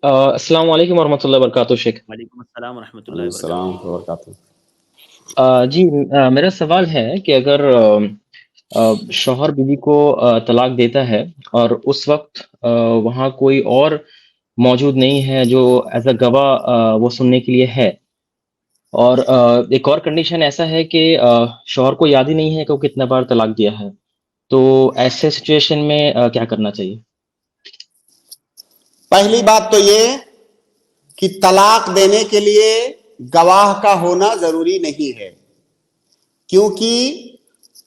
السلام علیکم ورحمۃ اللہ وبرکاتہ شیخ۔ وعلیکم السلام ورحمۃ اللہ وعلیکم السلام وبرکاتہ۔ وبرکاتہ۔ جی، میرا سوال ہے کہ اگر شوہر بیوی کو طلاق دیتا ہے اور اس وقت وہاں کوئی اور موجود نہیں ہے جو ایز اے گواہ وہ سننے کے لیے ہے، اور ایک اور کنڈیشن ایسا ہے کہ شوہر کو یاد ہی نہیں ہے کہ وہ کتنا بار طلاق دیا ہے، تو ایسے سچویشن میں کیا کرنا چاہیے؟ پہلی بات تو یہ کہ طلاق دینے کے لیے گواہ کا ہونا ضروری نہیں ہے، کیونکہ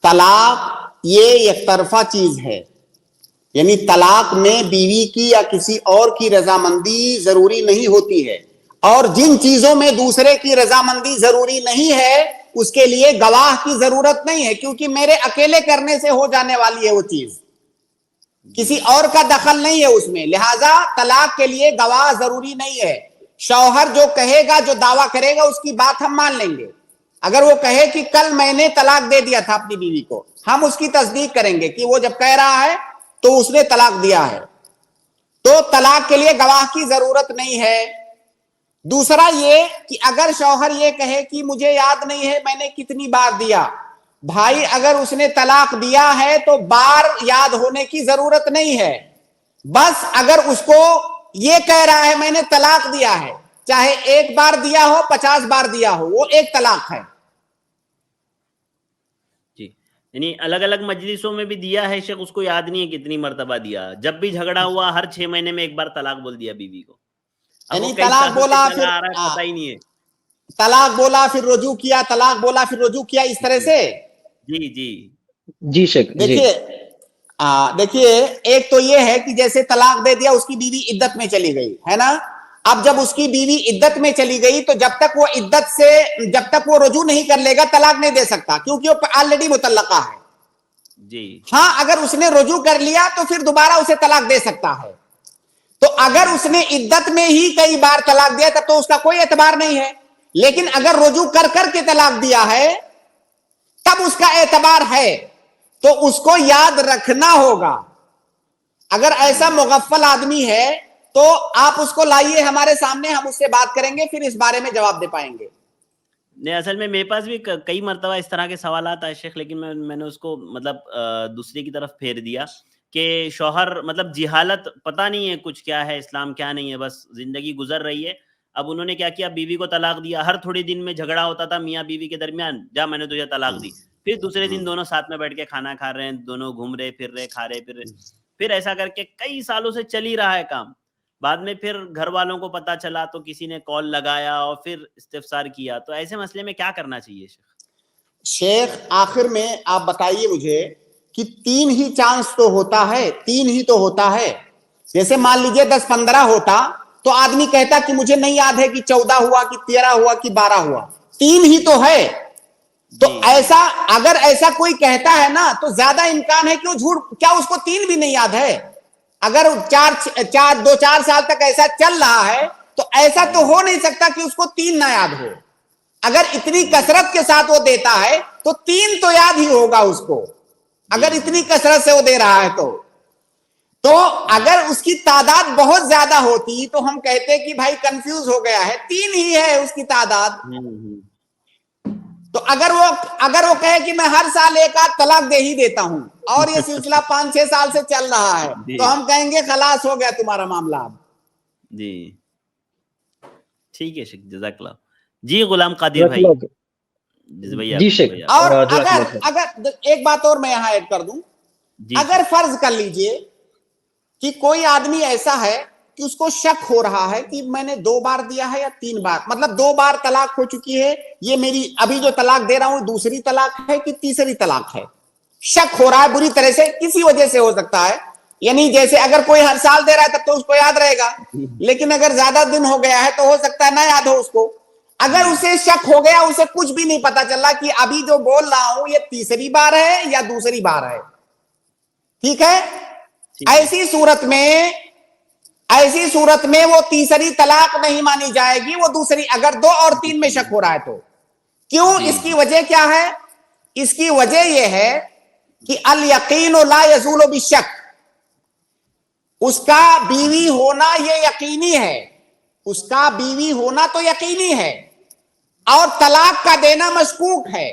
طلاق یہ ایک طرفہ چیز ہے، یعنی طلاق میں بیوی کی یا کسی اور کی رضامندی ضروری نہیں ہوتی ہے، اور جن چیزوں میں دوسرے کی رضامندی ضروری نہیں ہے اس کے لیے گواہ کی ضرورت نہیں ہے، کیونکہ میرے اکیلے کرنے سے ہو جانے والی ہے وہ چیز، کسی اور کا دخل نہیں ہے اس میں، لہٰذا طلاق کے لیے گواہ ضروری نہیں ہے۔ شوہر جو کہے گا، جو دعویٰ کرے گا، اس کی بات ہم مان لیں گے۔ اگر وہ کہے کہ کل میں نے طلاق دے دیا تھا اپنی بیوی کو، ہم اس کی تصدیق کریں گے کہ وہ جب کہہ رہا ہے تو اس نے طلاق دیا ہے، تو طلاق کے لیے گواہ کی ضرورت نہیں ہے۔ دوسرا یہ کہ اگر شوہر یہ کہے کہ مجھے یاد نہیں ہے میں نے کتنی بار دیا، بھائی اگر اس نے طلاق دیا ہے تو بار یاد ہونے کی ضرورت نہیں ہے، بس اگر اس کو یہ کہہ رہا ہے میں نے طلاق دیا ہے، چاہے ایک بار دیا ہو 50 بار دیا ہو، وہ ایک طلاق ہے۔ جی، یعنی الگ الگ مجلسوں میں بھی دیا ہے شیخ، اس کو یاد نہیں ہے کتنی مرتبہ دیا، جب بھی جھگڑا ہوا ہر 6 مہینے میں ایک بار طلاق بول دیا بیوی کو، اب وہ یعنی کئی طلاق سالوں سے بولا چلا پھر آ رہا ہے، پتہ ہی نہیں ہے۔ طلاق بولا پھر رجوع کیا، طلاق بولا پھر رجوع کیا، اس طرح سے۔ جی جی جی شیخ جی۔ دیکھیے ایک تو یہ ہے کہ جیسے طلاق دے دیا، اس کی بیوی عدت میں چلی گئی ہے نا، اب جب اس کی بیوی عدت میں چلی گئی تو جب تک وہ عدت سے جب تک وہ رجوع نہیں کر لے گا طلاق نہیں دے سکتا، کیونکہ وہ آلریڈی مطلقہ ہے۔ جی ہاں اگر اس نے رجوع کر لیا تو پھر دوبارہ اسے طلاق دے سکتا ہے، تو اگر اس نے عدت میں ہی کئی بار طلاق دیا تب تو اس کا کوئی اعتبار نہیں ہے، لیکن اگر رجوع کر کر کے طلاق دیا ہے تب اس کا اعتبار ہے، تو اس کو یاد رکھنا ہوگا۔ اگر ایسا مغفل آدمی ہے تو آپ اس کو لائیے ہمارے سامنے، ہم اس سے بات کریں گے، پھر اس بارے میں جواب دے پائیں گے۔ نہیں، اصل میں میرے پاس بھی کئی مرتبہ اس طرح کے سوالات آئے شیخ، لیکن میں نے اس کو مطلب دوسرے کی طرف پھیر دیا کہ شوہر مطلب جہالت پتہ نہیں ہے کچھ کیا ہے اسلام کیا نہیں ہے، بس زندگی گزر رہی ہے۔ اب انہوں نے کیا کیا، بیوی کو طلاق دیا، ہر تھوڑی دن میں جھگڑا ہوتا تھا میاں بیوی کے درمیان، جا میں نے تجھے طلاق دی، پھر دوسرے دن دونوں ساتھ میں بیٹھ کے کھانا کھا رہے ہیں، دونوں گھوم رہے پھر رہے کھا رہے پھر رہے، پھر ایسا کر کے کئی سالوں سے چل ہی رہا ہے کام۔ بعد میں پھر گھر والوں کو پتا چلا تو کسی نے کال لگایا اور پھر استفسار کیا، تو ایسے مسئلے میں کیا کرنا چاہیے شیخ؟ شیخ آخر میں آپ بتائیے مجھے کہ 3 ہی چانس تو ہوتا ہے، 3 ہی تو ہوتا ہے، جیسے مان لیجئے 10-15 ہوتا تو آدمی کہتا کہ مجھے نہیں یاد ہے کہ 14 ہوا کہ 13 ہوا کہ 12 ہوا، 3 ہی تو ہے۔ تو ایسا اگر ایسا کوئی کہتا ہے نا تو زیادہ امکان ہے کہ وہ جھوٹ، کیا اس کو 3 بھی نہیں یاد ہے؟ اگر 2-4 سال تک ایسا چل رہا ہے تو ایسا تو ہو نہیں سکتا کہ اس کو 3 نہ یاد ہو۔ اگر اتنی کثرت کے ساتھ وہ دیتا ہے تو 3 تو یاد ہی ہوگا اس کو، اگر اتنی کثرت سے وہ دے رہا ہے تو اگر اس کی تعداد بہت زیادہ ہوتی تو ہم کہتے کہ بھائی کنفیوز ہو گیا ہے، 3 ہی ہے اس کی تعداد۔ تو اگر وہ کہے کہ میں ہر سال ایک آدھ طلاق دے ہی دیتا ہوں اور یہ سلسلہ 5-6 سال سے چل رہا ہے تو ہم کہیں گے خلاص ہو گیا تمہارا معاملہ۔ جی ٹھیک ہے شیخ، جزاک اللہ۔ جی غلام قادر بھائی، جی شیخ۔ اور اگر ایک بات اور میں یہاں ایڈ کر دوں، اگر فرض کر لیجئے کہ کوئی آدمی ایسا ہے کہ اس کو شک ہو رہا ہے کہ میں نے 2 بار دیا ہے یا 3 بار، مطلب 2 بار طلاق ہو چکی ہے، یہ میری ابھی جو طلاق دے رہا ہوں دوسری طلاق ہے کہ تیسری طلاق ہے، شک ہو رہا ہے بری طرح سے، کسی وجہ سے ہو سکتا ہے، یعنی جیسے اگر کوئی ہر سال دے رہا ہے تب تو اس کو یاد رہے گا، لیکن اگر زیادہ دن ہو گیا ہے تو ہو سکتا ہے نہ یاد ہو اس کو۔ اگر اسے شک ہو گیا، اسے کچھ بھی نہیں پتا چلا کہ ابھی جو بول رہا ہوں یہ تیسری بار ہے یا دوسری بار ہے، ٹھیک ہے، ایسی صورت میں وہ تیسری طلاق نہیں مانی جائے گی، وہ دوسری، اگر 2 اور 3 میں شک ہو رہا ہے تو۔ کیوں؟ اس کی وجہ کیا ہے؟ اس کی وجہ یہ ہے کہ الیقین لا یزول بالشک، اس کا بیوی ہونا یہ یقینی ہے، اس کا بیوی ہونا تو یقینی ہے، اور طلاق کا دینا مشکوک ہے.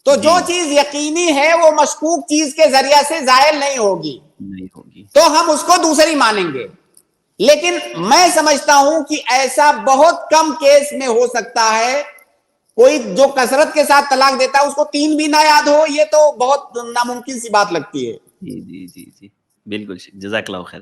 تو جو چیز یقینی ہے وہ مشکوک چیز کے ذریعے سے زائل نہیں ہوگی، نہیں ہوگی. تو ہم اس کو دوسری مانیں گے. لیکن میں سمجھتا ہوں کہ ایسا بہت کم کیس میں ہو سکتا ہے، کوئی جو کثرت کے ساتھ طلاق دیتا ہے اس کو 3 بھی نہ یاد ہو، یہ تو بہت ناممکن سی بات لگتی ہے. جی جی جی جی بالکل، جزاک اللہ خیر.